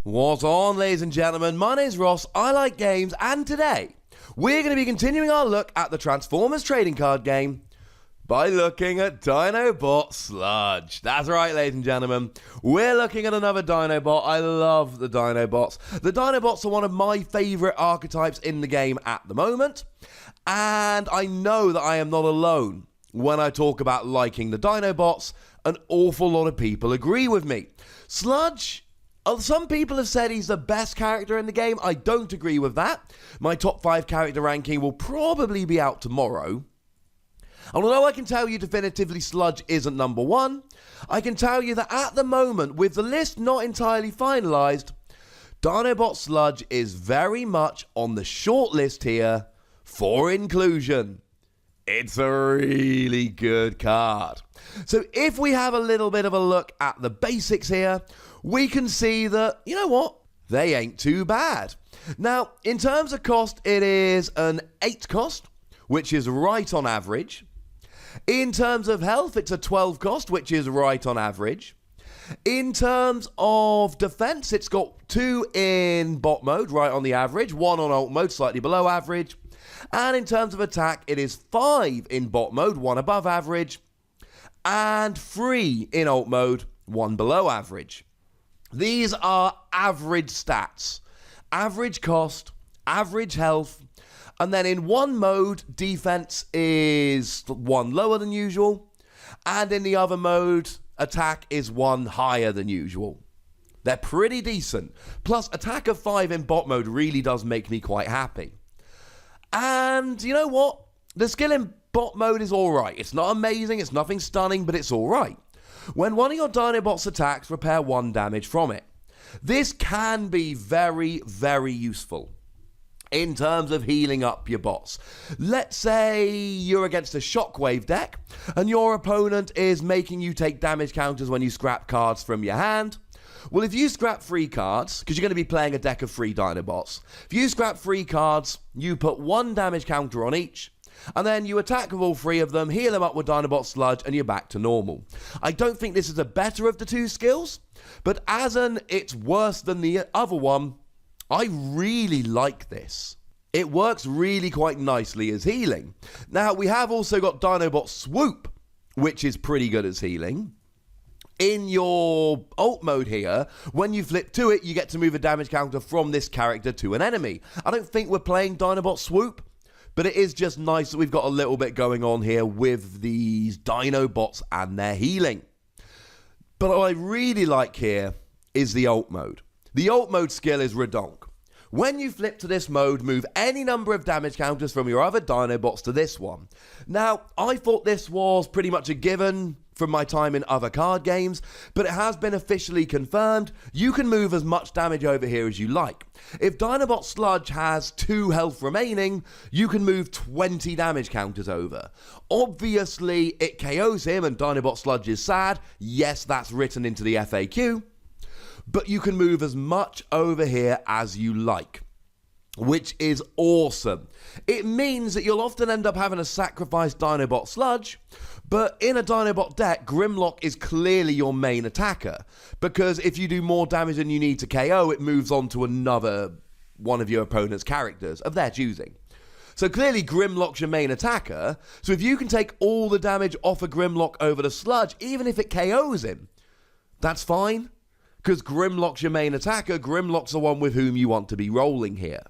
What's on, ladies and gentlemen? My name's Ross, I like games, and today we're going to be continuing our look at the Transformers trading card game by looking at Dinobot Sludge. That's right, ladies and gentlemen. We're looking at another Dinobot. I love the Dinobots. The Dinobots are one of my favourite archetypes in the game at the moment, and I know that I am not alone when I talk about liking the Dinobots. An awful lot of people agree with me. Sludge, some people have said he's the best character in the game. I don't agree with that. My top 5 character ranking will probably be out tomorrow. And although I can tell you definitively Sludge isn't number 1, I can tell you that at the moment, with the list not entirely finalised, Dinobot Sludge is very much on the short list here for inclusion. It's a really good card. So if we have a little bit of a look at the basics here, we can see that, you know what, they ain't too bad. Now, in terms of cost, it is an 8 cost, which is right on average. In terms of health, it's a 12 cost, which is right on average. In terms of defense, it's got 2 in bot mode, right on the average, 1 on alt mode, slightly below average. And in terms of attack, it is 5 in bot mode, 1 above average, and 3 in alt mode, 1 below average. These are average stats. Average cost, average health, and then in one mode, defense is 1 lower than usual, and in the other mode, attack is 1 higher than usual. They're pretty decent. Plus, attack of 5 in bot mode really does make me quite happy. And you know what? The skill in bot mode is alright. It's not amazing, it's nothing stunning, but it's alright. When one of your Dinobots attacks, repair 1 damage from it. This can be very, very useful in terms of healing up your bots. Let's say you're against a Shockwave deck, and your opponent is making you take damage counters when you scrap cards from your hand. Well, if you scrap 3 cards, because you're going to be playing a deck of 3 Dinobots, if you scrap 3 cards, you put 1 damage counter on each, and then you attack with all 3 of them, heal them up with Dinobot Sludge, and you're back to normal. I don't think this is the better of the 2 skills, but as an it's worse than the other one, I really like this. It works really quite nicely as healing. Now, we have also got Dinobot Swoop, which is pretty good as healing. In your alt mode here, when you flip to it, you get to move a damage counter from this character to an enemy. I don't think we're playing Dinobot Swoop, but it is just nice that we've got a little bit going on here with these Dinobots and their healing. But what I really like here is the alt mode. The alt mode skill is redonk. When you flip to this mode, move any number of damage counters from your other Dinobots to this one. Now, I thought this was pretty much a given from my time in other card games, but it has been officially confirmed. You can move as much damage over here as you like. If Dinobot Sludge has 2 health remaining, you can move 20 damage counters over. Obviously, it KOs him and Dinobot Sludge is sad. Yes, that's written into the FAQ. But you can move as much over here as you like, which is awesome. It means that you'll often end up having to sacrifice Dinobot Sludge, but in a Dinobot deck, Grimlock is clearly your main attacker, because if you do more damage than you need to KO, it moves on to another one of your opponent's characters of their choosing. So clearly Grimlock's your main attacker, so if you can take all the damage off a Grimlock over to Sludge, even if it KOs him, that's fine. Because Grimlock's your main attacker, Grimlock's the one with whom you want to be rolling here.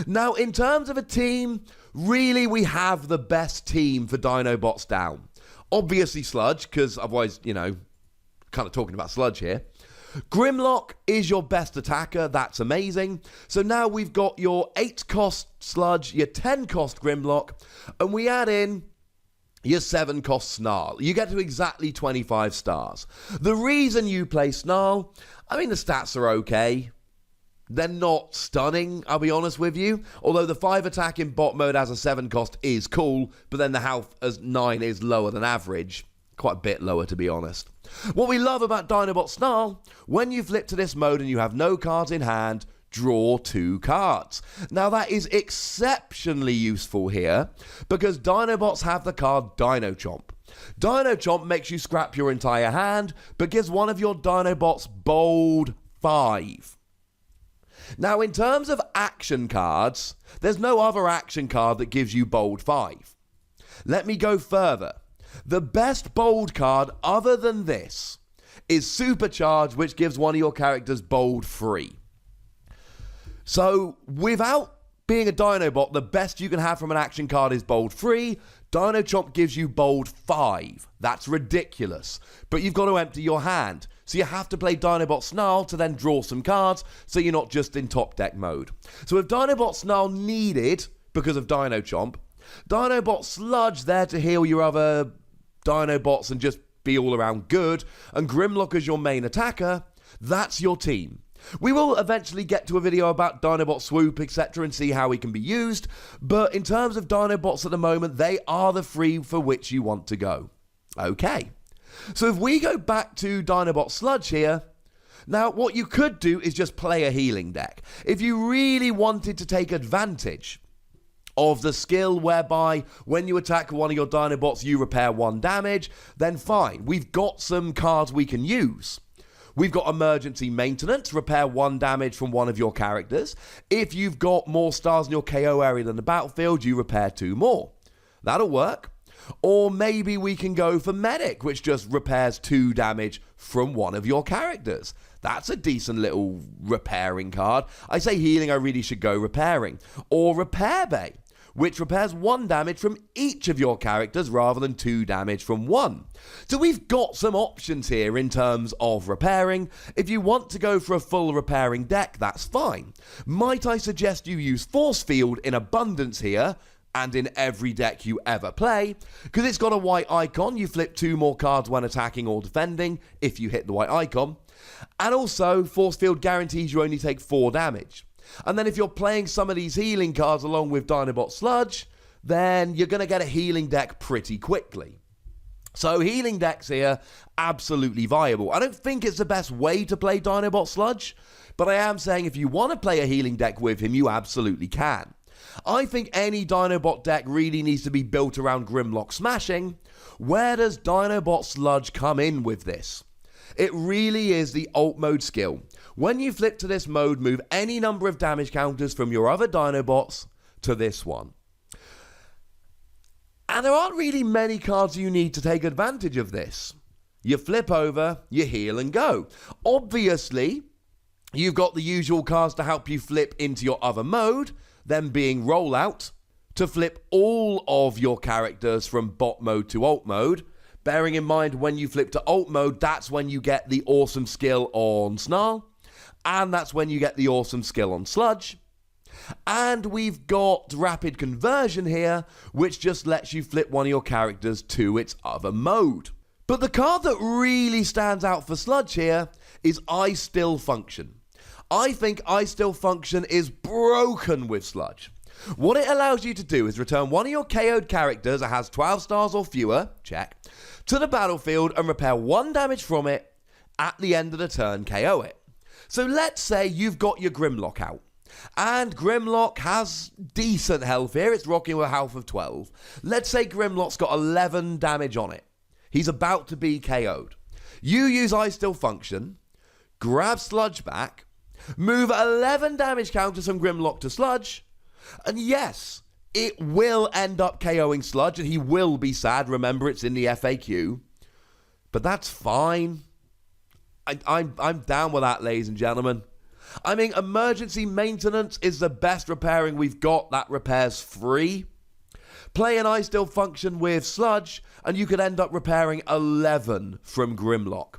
Now, in terms of a team, really we have the best team for Dinobots down. Obviously Sludge, because otherwise, you know, kind of talking about Sludge here. Grimlock is your best attacker, that's amazing. So now we've got your 8 cost Sludge, your 10 cost Grimlock, and we add in your 7 cost Snarl. You get to exactly 25 stars. The reason you play Snarl, I mean, the stats are okay. They're not stunning, I'll be honest with you. Although the 5 attack in bot mode as a 7 cost is cool, but then the health as 9 is lower than average. Quite a bit lower, to be honest. What we love about Dinobot Snarl, when you flip to this mode and you have no cards in hand, draw 2 cards. Now that is exceptionally useful here because Dinobots have the card Dino Chomp. Dino Chomp makes you scrap your entire hand but gives one of your Dinobots bold 5. Now, in terms of action cards, there's no other action card that gives you bold 5. Let me go further. The best bold card other than this is Supercharge, which gives one of your characters bold 3. So, without being a Dinobot, the best you can have from an action card is bold 3. Dino Chomp gives you bold 5. That's ridiculous. But you've got to empty your hand. So you have to play Dinobot Snarl to then draw some cards, so you're not just in top deck mode. So with Dinobot Snarl needed, because of Dino Chomp, Dinobot Sludge there to heal your other Dinobots and just be all around good, and Grimlock as your main attacker, that's your team. We will eventually get to a video about Dinobot Swoop, etc. and see how he can be used, but in terms of Dinobots at the moment, they are the 3 for which you want to go. Okay, so if we go back to Dinobot Sludge here, now what you could do is just play a healing deck. If you really wanted to take advantage of the skill whereby when you attack one of your Dinobots you repair 1 damage, then fine, we've got some cards we can use. We've got Emergency Maintenance, repair 1 damage from one of your characters. If you've got more stars in your KO area than the battlefield, you repair 2 more. That'll work. Or maybe we can go for Medic, which just repairs 2 damage from one of your characters. That's a decent little repairing card. I say healing, I really should go repairing. Or Repair Bay, which repairs 1 damage from each of your characters rather than 2 damage from one. So we've got some options here in terms of repairing. If you want to go for a full repairing deck, that's fine. Might I suggest you use Force Field in abundance here, and in every deck you ever play, because it's got a white icon. You flip 2 more cards when attacking or defending if you hit the white icon. And also, Force Field guarantees you only take 4 damage. And then if you're playing some of these healing cards along with Dinobot Sludge, then you're going to get a healing deck pretty quickly. So healing decks here, absolutely viable. I don't think it's the best way to play Dinobot Sludge, but I am saying if you want to play a healing deck with him, you absolutely can. I think any Dinobot deck really needs to be built around Grimlock smashing. Where does Dinobot Sludge come in with this? It really is the alt mode skill. When you flip to this mode, move any number of damage counters from your other Dinobots to this one. And there aren't really many cards you need to take advantage of this. You flip over, you heal and go. Obviously, you've got the usual cards to help you flip into your other mode, them being Rollout, to flip all of your characters from bot mode to alt mode. Bearing in mind when you flip to alt mode, that's when you get the awesome skill on Snarl, and that's when you get the awesome skill on Sludge. And we've got Rapid Conversion here, which just lets you flip one of your characters to its other mode. But the card that really stands out for Sludge here is I Still Function. I think I Still Function is broken with Sludge. What it allows you to do is return one of your KO'd characters that has 12 stars or fewer, check, to the battlefield and repair 1 damage from it at the end of the turn, KO it. So let's say you've got your Grimlock out, and Grimlock has decent health here, it's rocking with a health of 12. Let's say Grimlock's got 11 damage on it. He's about to be KO'd. You use I Still Function, grab Sludge back, move 11 damage counters from Grimlock to Sludge, and yes, it will end up KOing Sludge, and he will be sad. Remember, it's in the FAQ. But that's fine. I'm down with that, ladies and gentlemen. I mean, Emergency Maintenance is the best repairing we've got. That repairs free. Play an I Still Function with Sludge, and you could end up repairing 11 from Grimlock.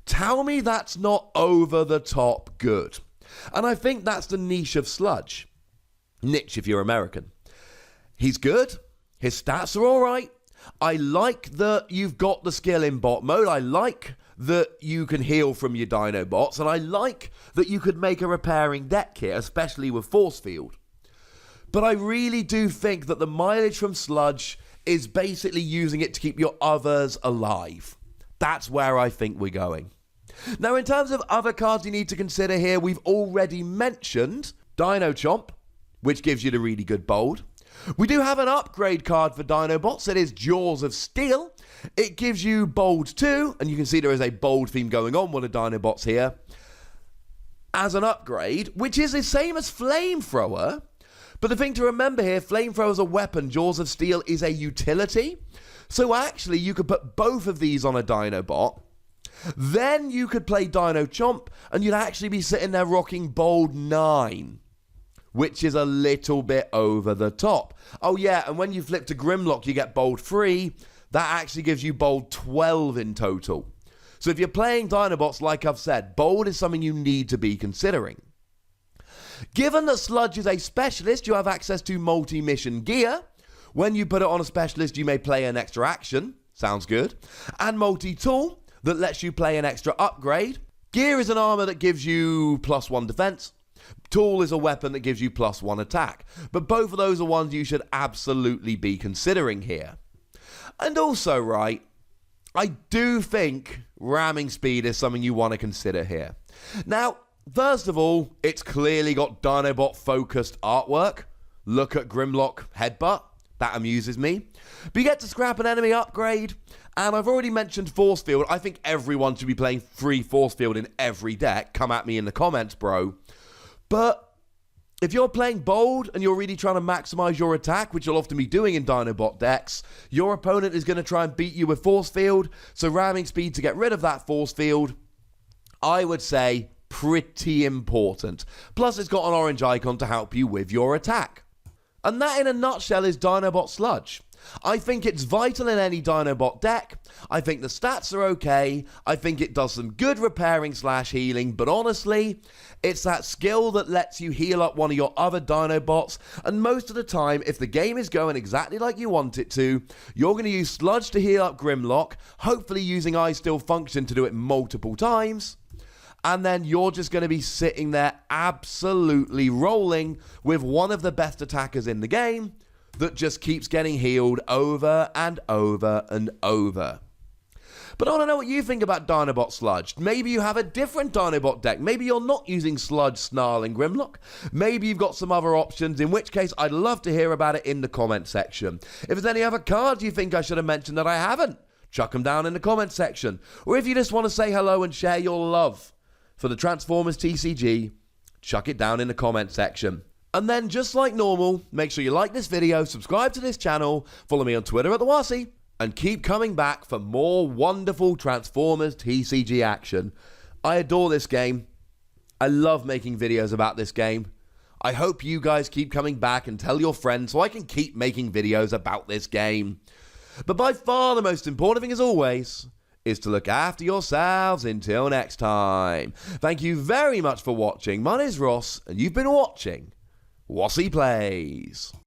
Tell me that's not over the top good. And I think that's the niche of Sludge. Niche if you're American. He's good. His stats are alright. I like that you've got the skill in bot mode. I like that you can heal from your Dinobots. And I like that you could make a repairing deck here, especially with Force Field. But I really do think that the mileage from Sludge is basically using it to keep your others alive. That's where I think we're going. Now, in terms of other cards you need to consider here, we've already mentioned Dino Chomp, which gives you the really good bold. We do have an upgrade card for Dinobots. It is Jaws of Steel. It gives you bold 2, and you can see there is a bold theme going on with the Dinobots here. as an upgrade, which is the same as Flamethrower. But the thing to remember here, Flamethrower is a weapon, Jaws of Steel is a utility. So actually, you could put both of these on a Dinobot. Then you could play Dino Chomp, and you'd actually be sitting there rocking Bold 9, which is a little bit over the top. Oh yeah, and when you flip to Grimlock, you get Bold 3. That actually gives you Bold 12 in total. So if you're playing Dinobots, like I've said, Bold is something you need to be considering. Given that Sludge is a specialist, you have access to multi-mission gear. When you put it on a specialist, you may play an extra action. Sounds good. And multi-tool that lets you play an extra upgrade. Gear is an armor that gives you +1 defense. Tool is a weapon that gives you +1 attack. But both of those are ones you should absolutely be considering here. And also, right, I do think ramming speed is something you want to consider here. Now, first of all, it's clearly got Dinobot-focused artwork. Look at Grimlock Headbutt. That amuses me. But you get to scrap an enemy upgrade. And I've already mentioned Force Field. I think everyone should be playing free Force Field in every deck. Come at me in the comments, bro. But if you're playing Bold and you're really trying to maximize your attack, which you'll often be doing in Dinobot decks, your opponent is going to try and beat you with Force Field. So ramming speed to get rid of that Force Field, I would say pretty important. Plus it's got an orange icon to help you with your attack. And that in a nutshell is Dinobot Sludge. I think it's vital in any Dinobot deck. I think the stats are okay. I think it does some good repairing / healing, but honestly, it's that skill that lets you heal up one of your other Dinobots, and most of the time, if the game is going exactly like you want it to, you're going to use Sludge to heal up Grimlock, hopefully using I Still Function to do it multiple times, and then you're just going to be sitting there absolutely rolling with one of the best attackers in the game that just keeps getting healed over and over and over. But I want to know what you think about Dinobot Sludge. Maybe you have a different Dinobot deck. Maybe you're not using Sludge, Snarl, and Grimlock. Maybe you've got some other options, in which case I'd love to hear about it in the comment section. If there's any other cards you think I should have mentioned that I haven't, chuck them down in the comment section. Or if you just want to say hello and share your love for the Transformers TCG, chuck it down in the comment section. And then, just like normal, make sure you like this video, subscribe to this channel, follow me on Twitter at the Wossy, and keep coming back for more wonderful Transformers TCG action. I adore this game. I love making videos about this game. I hope you guys keep coming back and tell your friends so I can keep making videos about this game. But by far the most important thing, as always, is to look after yourselves until next time. Thank you very much for watching. My name is Ross, and you've been watching Wossy Plays.